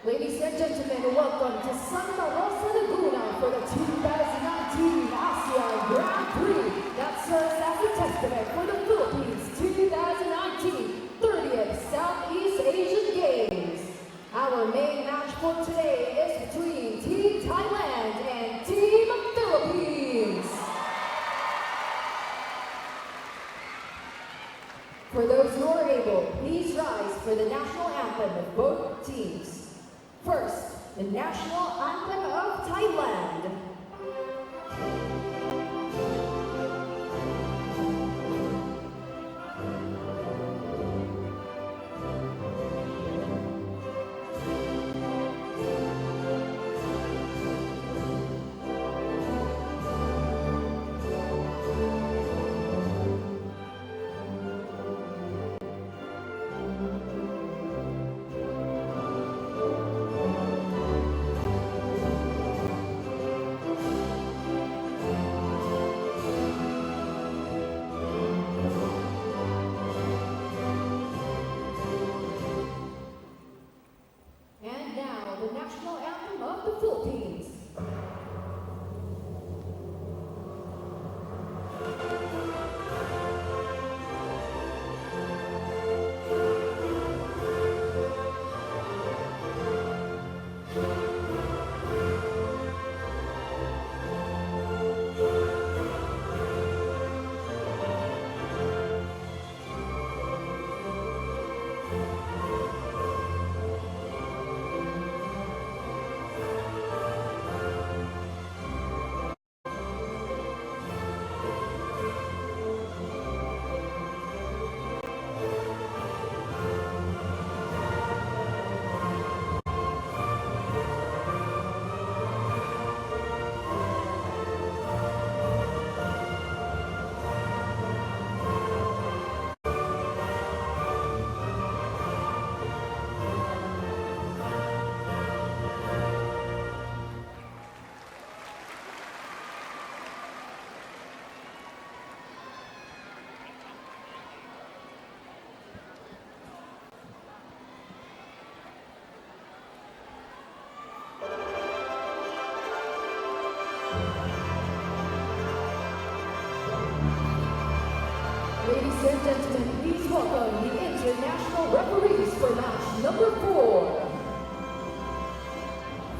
Ladies and gentlemen, welcome to Rosa, Laguna for the 2019 ASEAN Grand Prix that serves as a testament for the Philippines' 2019 30th Southeast Asian Games. Our main match for today is between Team Thailand and Team Philippines. For those who are able, please rise for the national anthem of both teams. First, the national anthem of Thailand. The national anthem of the Philippines. Ladies and gentlemen, please welcome the international referees for match number 4.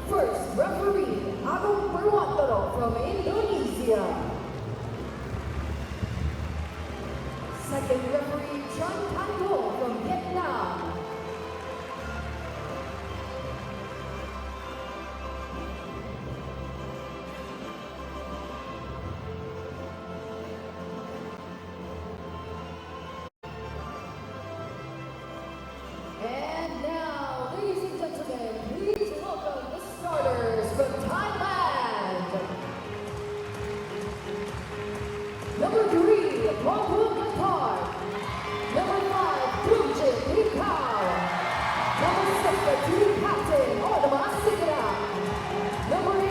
First referee, Agung Purwantoro from Indonesia. Second referee, Chun Tan from Vietnam. And now, ladies and gentlemen, please welcome the starters from Thailand. Number 3, Paul Qatar. Number 5, Punjit Nikau. Number 6, the team captain, Odama Sigara. Number 8,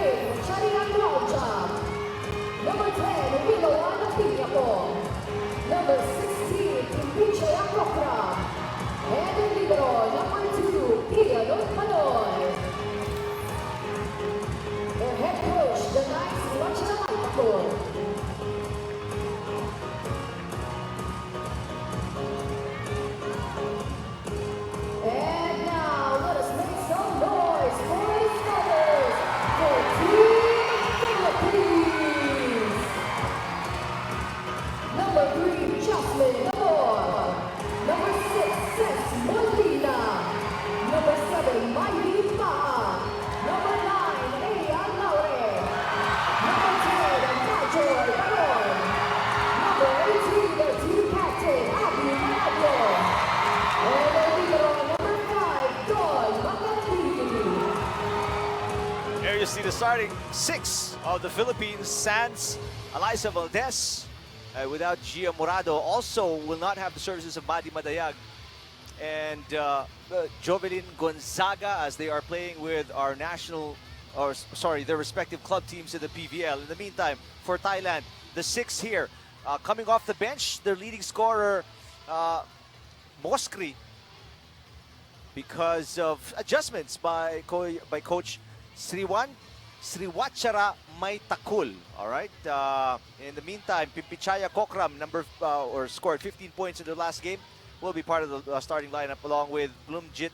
Charian Rauja. Number 10, Willow Anapinyapo. Number 16, Timbiche Akokra. And the libero, number 2, Ian Manoy. Their head coach, the nice Rachana. And now, let us make some noise for the starters for Team Philippines. Number 3, Jocelyn Amor. Number 6, Seth Molina. Number 7, Miley Ma. Number 9, Ayan Laure. Number 10, Major Baron. Number 18, the team captain, Abby Manablo. And the leader, number 5, Don Macapini. There you see the starting 6 of the Philippines. Sands, Eliza Valdez. Without Gia Morado, also will not have the services of Madi Madayag and Jovelyn Gonzaga as they are playing with our their respective club teams in the PVL. In the meantime, for Thailand, the 6 here, coming off the bench, their leading scorer, Moskri, because of adjustments by Coach Sriwachara Maitakul. All right. In the meantime, Pimpichaya Kokram scored 15 points in the last game. Will be part of the starting lineup along with Bloomjit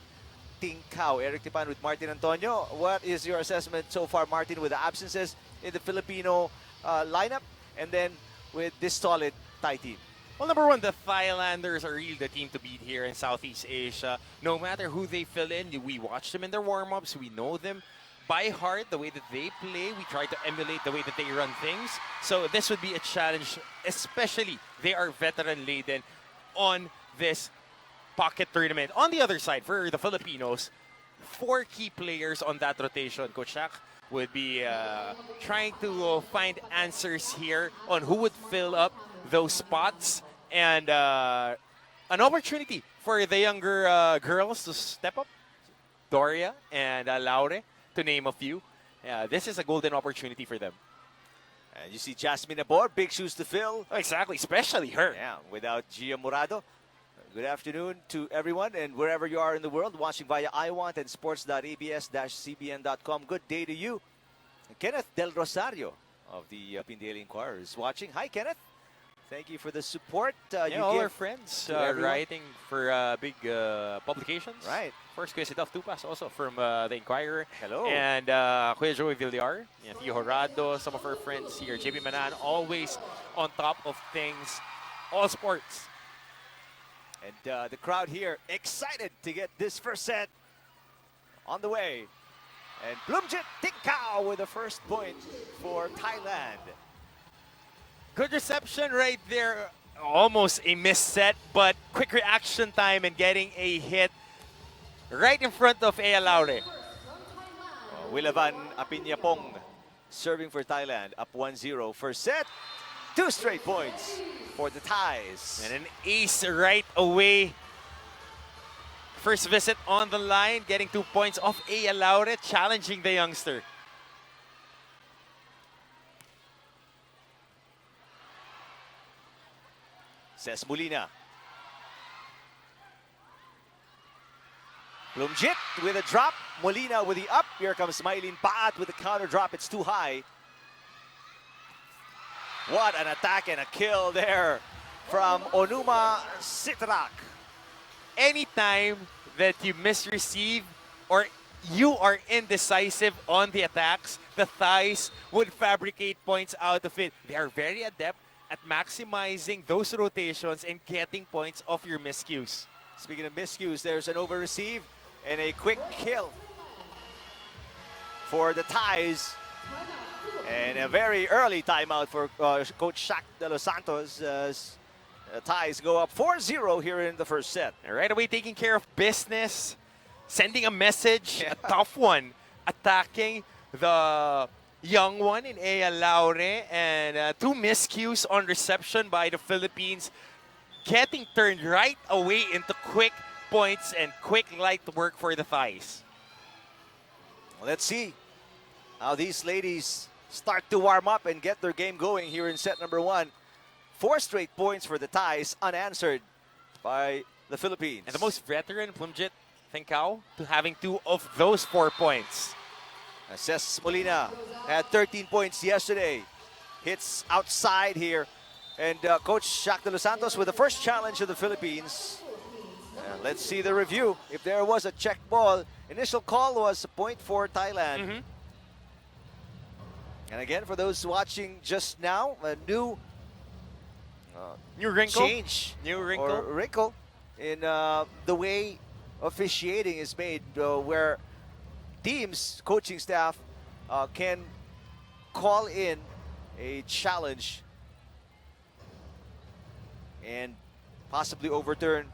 Tingkao. Eric Tipan with Martin Antonio. What is your assessment so far, Martin, with the absences in the Filipino lineup, and then with this solid Thai team? Well, number one, the Thailanders are really the team to beat here in Southeast Asia. No matter who they fill in, we watch them in their warm-ups. We know them by heart, the way that they play. We try to emulate the way that they run things. So this would be a challenge, especially they are veteran-laden on this pocket tournament. On the other side, for the Filipinos, 4 key players on that rotation. Coach Shaq would be trying to find answers here on who would fill up those spots, and an opportunity for the younger girls to step up. Doria and Laure, to name a few. This is a golden opportunity for them. And you see Jasmine Abor, big shoes to fill. Exactly, especially her. Yeah, without Gia Morado. Good afternoon to everyone, and wherever you are in the world, watching via iWant and sports.abs-cbn.com. Good day to you. Kenneth Del Rosario of the Daily Inquirer is watching. Hi, Kenneth. Thank you for the support. All our friends writing for big publications. Right. First, Kuya Sidaf Tupas also from the Inquirer. Hello. And Kuya Joey Villar, Theo Horado, some of our friends here. JP Manan, always on top of things, all sports. And the crowd here excited to get this first set on the way. And Bloomjit Tingkao with the first point for Thailand. Good reception right there. Almost a missed set, but quick reaction time and getting a hit right in front of Ea Laure. Wilavan Apinyapong serving for Thailand, up 1-0. First set, 2 straight points for the Thais. And an ace right away. First visit on the line, getting 2 points off Ea Laure, challenging the youngster. Says Molina. Bloomjit with a drop. Molina with the up. Here comes Maylin Paat with the counter drop. It's too high. What an attack and a kill there from Onuma Sitrak. Anytime that you misreceive or you are indecisive on the attacks, the Thais would fabricate points out of it. They are very adept at maximizing those rotations and getting points off your miscues. Speaking of miscues, there's an over receive and a quick kill for the Thais. And a very early timeout for Coach Shaq de los Santos as Thais go up 4-0 here in the first set. And right away taking care of business, sending a message, a tough one, attacking the young one in Ea Laure, and 2 miscues on reception by the Philippines, getting turned right away into quick points and quick light work for the Thais. Let's see how these ladies start to warm up and get their game going here in set number 1. 4 straight points for the Thais, unanswered by the Philippines. And the most veteran, Bloomjit Tingkao, to having 2 of those 4 points. Cesc Molina had 13 points yesterday. Hits outside here. And Coach Shaq de los Santos with the first challenge of the Philippines. And let's see the review. If there was a check ball, initial call was a point for Thailand. And again, for those watching just now, a new wrinkle. Change. New wrinkle. Or wrinkle in the way officiating is made, where teams, coaching staff can call in a challenge and possibly overturn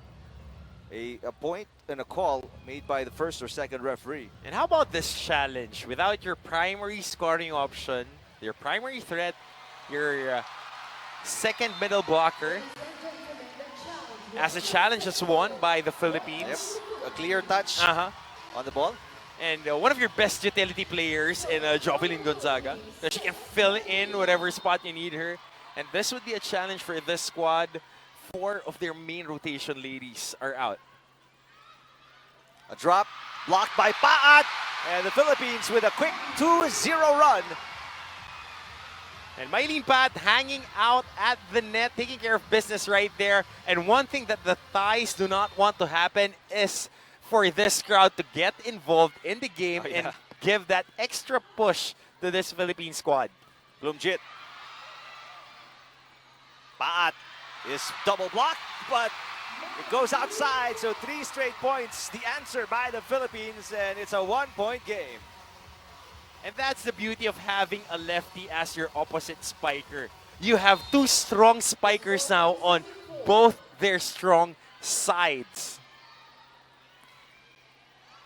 a point and a call made by the first or second referee. And how about this challenge? Without your primary scoring option, your primary threat, your second middle blocker, as a challenge is won by the Philippines. Yep. A clear touch on the ball. And one of your best utility players in Jovelyn Gonzaga, that she can fill in whatever spot you need her. And this would be a challenge for this squad. 4 of their main rotation ladies are out. A drop blocked by Paat. And the Philippines with a quick 2-0 run. And Mylene Pat hanging out at the net, taking care of business right there. And one thing that the Thais do not want to happen is for this crowd to get involved in the game and give that extra push to this Philippine squad. Blumjit. Paat is double blocked, but it goes outside. So 3 straight points, the answer by the Philippines, and it's a 1-point game. And that's the beauty of having a lefty as your opposite spiker. You have 2 strong spikers now on both their strong sides.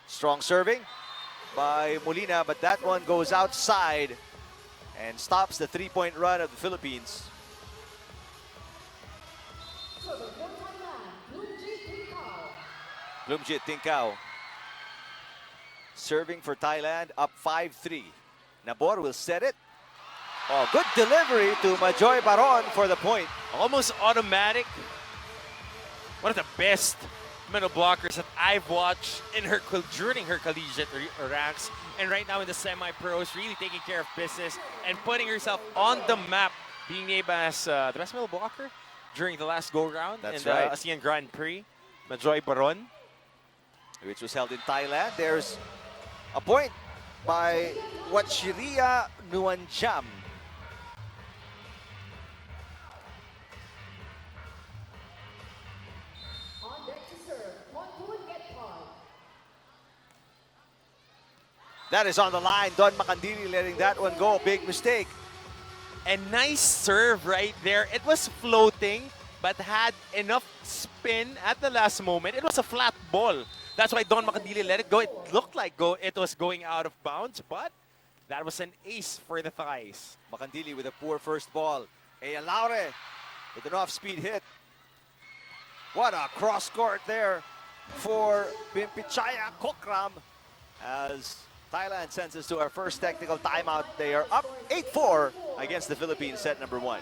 Strong serving by Molina, but that one goes outside and stops the 3-point run of the Philippines. Blumjit Tincao serving for Thailand, up 5-3. Nabor will set it. Oh, good delivery to Majoy Baron for the point. Almost automatic. One of the best middle blockers that I've watched in her during her collegiate ranks, and right now in the semi-pros, really taking care of business and putting herself on the map, being named as the best middle blocker during the last go-round in the ASEAN Grand Prix. Majoy Baron, which was held in Thailand. There's a point by Wachiria Nuanjam. On deck to serve, Ponpun Getpod. That is on the line. Don Macandili letting that one go. Big mistake. and nice serve right there. It was floating, but had enough spin at the last moment. It was a flat ball. That's why Don Macandili let it go. It looked like it was going out of bounds, but that was an ace for the Thais. Macandili with a poor first ball. Ea Laure with an off-speed hit. What a cross court there for Pimpichaya Kokram as Thailand sends us to our first technical timeout. They are up 8-4 against the Philippines, set number 1.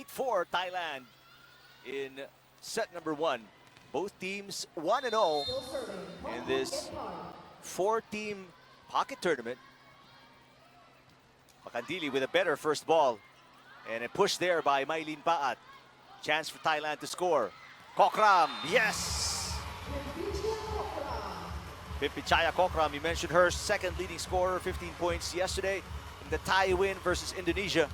For Thailand in set number 1. Both teams 1-0 in this 4-team pocket tournament. Macandili with a better first ball and a push there by Mylene Paat. Chance for Thailand to score. Kokram, yes! Pimpichaya Kokram, you mentioned her, second leading scorer, 15 points yesterday in the Thai win versus Indonesia.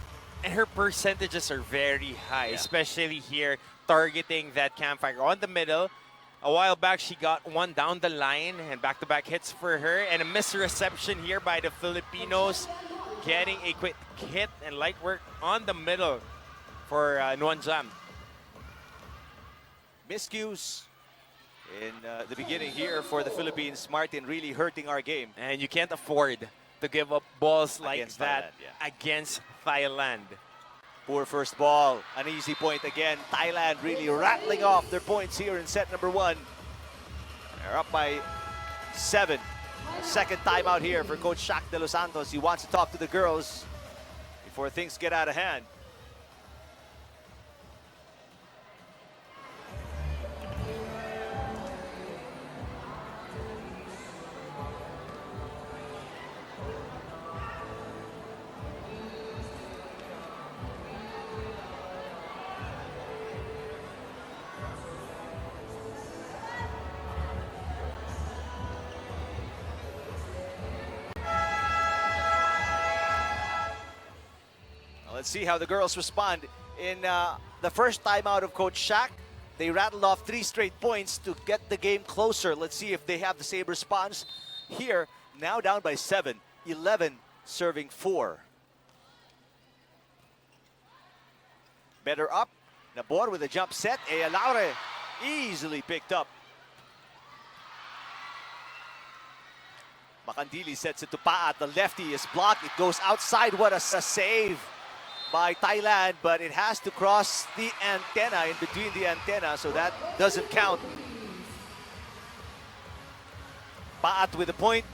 And her percentages are very high, especially here, targeting that campfire on the middle. A while back, she got one down the line and back-to-back hits for her. And a missed reception here by the Filipinos, getting a quick hit and light work on the middle for Nuanjam. Miscues in the beginning here for the Philippines. Martin really hurting our game. And you can't afford to give up balls like Against that Thailand, against Thailand. Poor first ball, an easy point again. Thailand really rattling off their points here in set number 1. They're up by 7. Second timeout here for Coach Shaq De Los Santos. He wants to talk to the girls before things get out of hand. Let's see how the girls respond. In the first timeout of Coach Shaq, they rattled off 3 straight points to get the game closer. Let's see if they have the same response here. Now down by 7, 11 serving 4. Better up. Nabor with a jump set. Ea Laure easily picked up. Makandili sets it to Paat. The lefty is blocked. It goes outside. What a save by Thailand, but it has to cross the antenna, in between the antenna, so that doesn't count. Paat with the point.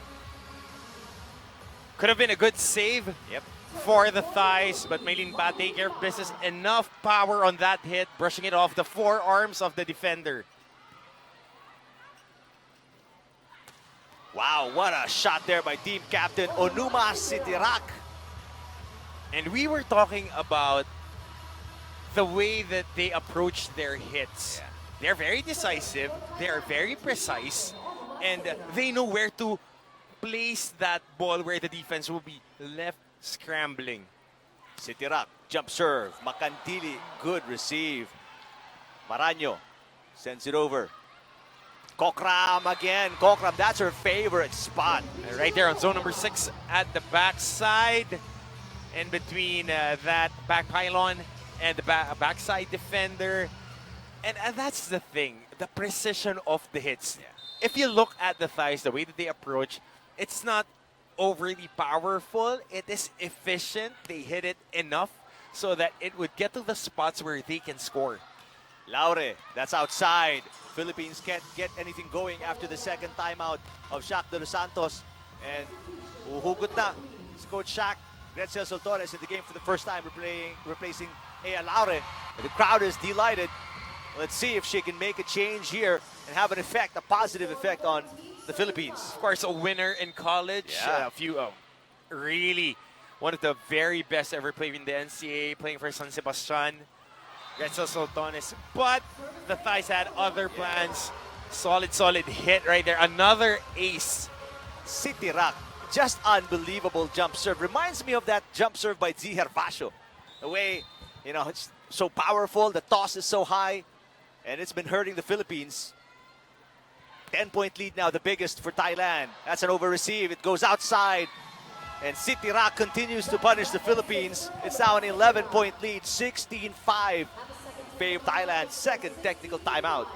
Could have been a good save for the thighs, but Maylin Ba take care of business. Enough power on that hit, brushing it off the forearms of the defender. Wow, what a shot there by team captain Onuma Sitirak. And we were talking about the way that they approach their hits. Yeah. They're very decisive, they are very precise, and they know where to place that ball where the defense will be left scrambling. Sitirak, jump serve. Makandili, good receive. Maraño sends it over. Kokram again. Kokram, that's her favorite spot. Right there on zone number 6 at the backside. In between that back pylon and the backside defender. And that's the thing, the precision of the hits. Yeah. If you look at the thighs, the way that they approach, it's not overly powerful. It is efficient. They hit it enough so that it would get to the spots where they can score. Laure, that's outside. Philippines can't get anything going after the second timeout of Shaq de los Santos. And uhugot na si Coach Shaq. Gretzel Soltones in the game for the first time, replacing Ea Laure. The crowd is delighted. Let's see if she can make a change here and have an effect, a positive effect on the Philippines. Of course, a winner in college. Yeah. Really one of the very best ever played in the NCAA, playing for San Sebastian. Gretzel Soltones. But the thighs had other plans. Solid hit right there. Another ace. Sitirak, just unbelievable jump serve. Reminds me of that jump serve by Z Herbacio. The way, it's so powerful, the toss is so high, and it's been hurting the Philippines. 10-point lead now, the biggest for Thailand. That's an over-receive. It goes outside, and Sitirak continues to punish the Philippines. It's now an 11-point lead, 16-5. Fave Thailand's second technical timeout.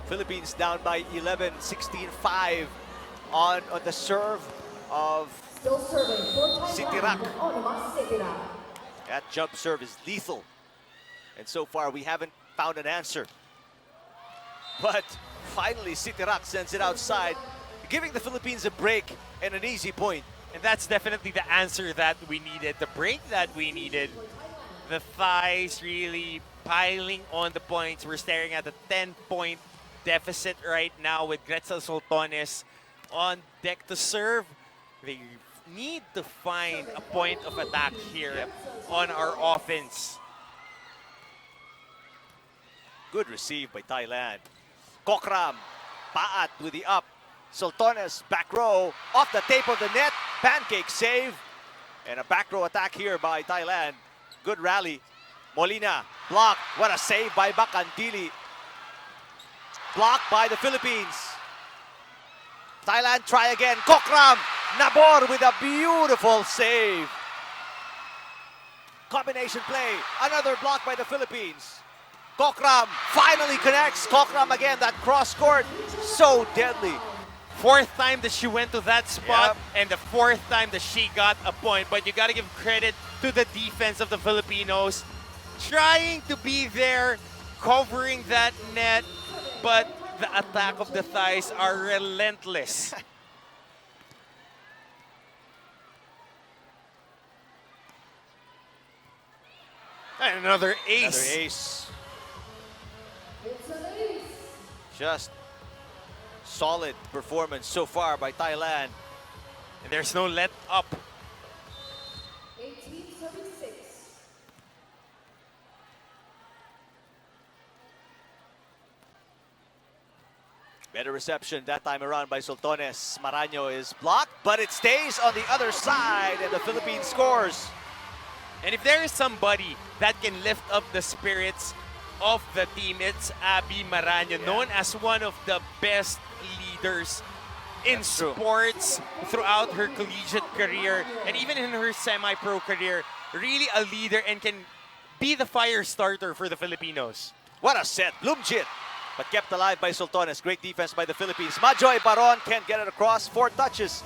Philippines down by 11, 16-5 on the serve of Still serving for Sitirak. Thailand, Onuma Sitirak. That jump serve is lethal. And so far, we haven't found an answer. But finally, Sitirak sends it outside, giving the Philippines a break and an easy point. And that's definitely the answer that we needed, the break that we needed. The thighs really piling on the points. We're staring at a 10-point deficit right now with Gretzel Soltones on deck to serve. They need to find a point of attack here on our offense. Good receive by Thailand. Kokram, Paat with the up. Soltones, back row, off the tape of the net. Pancake save. And a back row attack here by Thailand. Good rally. Molina, blocked. What a save by Makandili. Blocked by the Philippines. Thailand try again. Kokram, Nabor with a beautiful save. Combination play. Another block by the Philippines. Kokram finally connects. Kokram again, that cross court, so deadly. Fourth time that she went to that spot, and the fourth time that she got a point. But you got to give credit to the defense of the Filipinos, trying to be there, covering that net, but the attack of the Thais are relentless. And another ace. Another ace. It's an ace. Just solid performance so far by Thailand. And there's no let up. 18-36. Better reception that time around by Soltones. Maraño is blocked, but it stays on the other side, and the Philippines scores. And if there is somebody that can lift up the spirits of the team, it's Abby Maraño, known as one of the best leaders in That's true. sports throughout her collegiate career and even in her semi-pro career. Really a leader and can be the fire starter for the Filipinos. What a set. Bloomjit, but kept alive by Soltones. Great defense by the Philippines. Majoy Baron can't get it across. 4 touches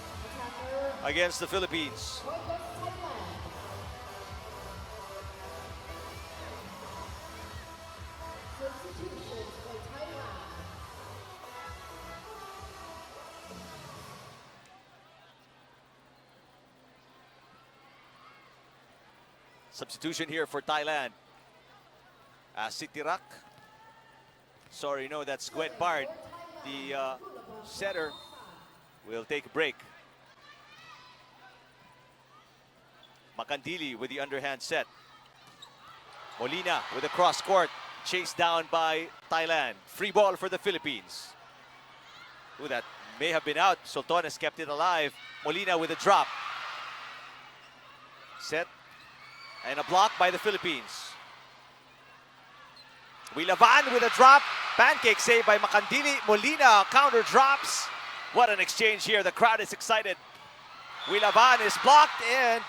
against the Philippines. Point goes Thailand. Substitutions for Thailand. Substitution here for Thailand. Sitirak. Sorry, no, that's Gwen Bard. The setter will take a break. Makandili with the underhand set. Molina with a cross court. Chased down by Thailand. Free ball for the Philippines. Ooh, that may have been out. Soltones kept it alive. Molina with a drop. Set. And a block by the Philippines. Wilavan with a drop. Pancake save by Makandili. Molina counter drops. What an exchange here. The crowd is excited. Wilavan is blocked and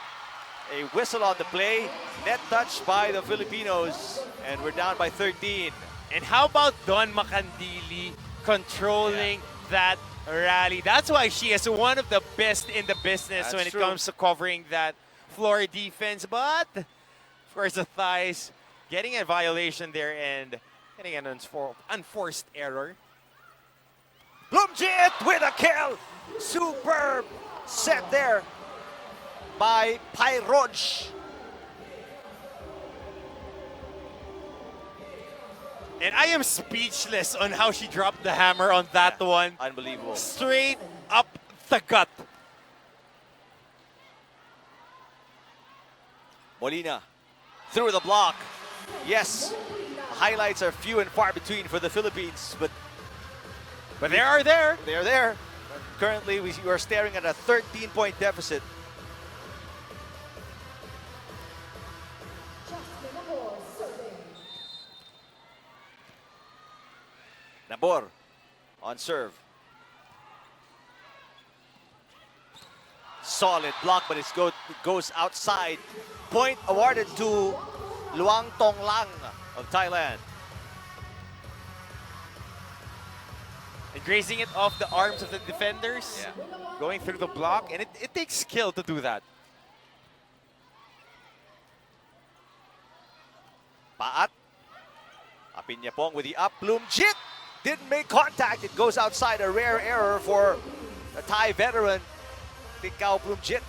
a whistle on the play. Net touch by the Filipinos. And we're down by 13. And how about Don Makandili controlling that rally? That's why she is one of the best in the business That's when it true. comes to covering that floor defense. But, of course, the Thais getting a violation there and getting an unforced error. Bloomjit with a kill. Superb set there by Pyroj. And I am speechless on how she dropped the hammer on that one. Unbelievable. Straight up the gut. Molina through the block. Yes, highlights are few and far between for the Philippines, but But they are there. they're there. Currently, we are staring at a 13-point deficit. Jasmine Nabor serving. Nabor on serve. Solid block, but it goes outside. Point awarded to Luang Tong Lang of Thailand. And grazing it off the arms of the defenders. Yeah. Going through the block. And it takes skill to do that. Paat. Apinyapong with the up. Bloomjit didn't make contact. It goes outside. A rare error for the Thai veteran, Tikao Bloomjit.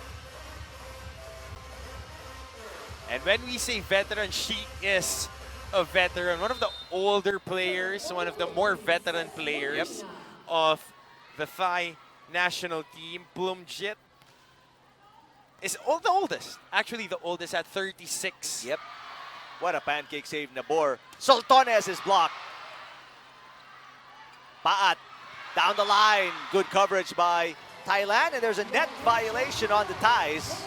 And when we say veteran, she is a veteran. One of the older players, one of the more veteran players of the Thai national team. Bloomjit is the oldest. Actually, the oldest at 36. Yep. What a pancake save, Nabor. Soltones is blocked. Paat down the line. Good coverage by Thailand. And there's a net violation on the Thais.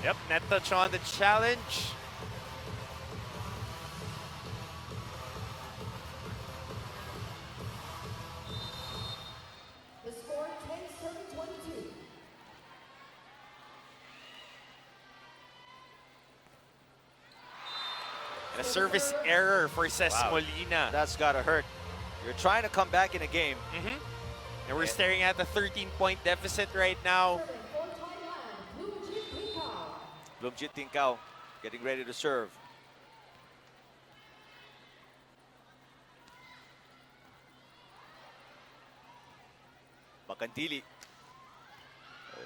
Yep, net touch on the challenge. The score 10-7-22. And A service error for Ces Wow. Molina. That's gotta hurt. You're trying to come back in a game. And we're staring at a 13-point deficit right now. Serving for Thailand, Bloomjit Pinkau. Bloomjit Tinkao getting ready to serve. Macantili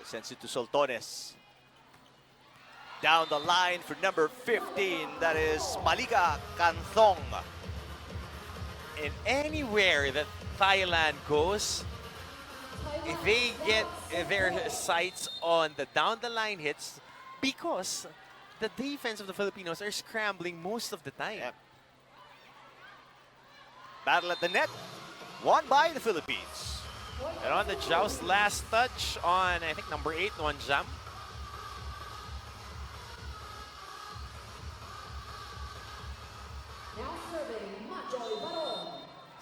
sends it to Soltones. Down the line for number 15, that is Malika Kanthong. And anywhere that Thailand goes, if they get their sights on the down-the-line hits, because the defense of the Filipinos are scrambling most of the time. Yep. Battle at the net, won by the Philippines. And on the joust, last touch on, I think, number 8, Nuan Jam. Now serving Majoy Baron.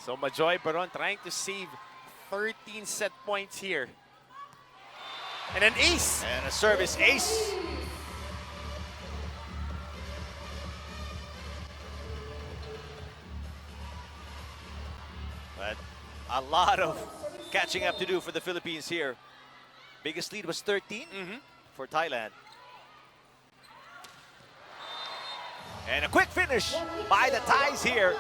So Majoy Baron trying to save 13 set points here. And an ace! And a service ace. But a lot of catching up to do for the Philippines here. Biggest lead was 13 for Thailand. And a quick finish by the Thais here.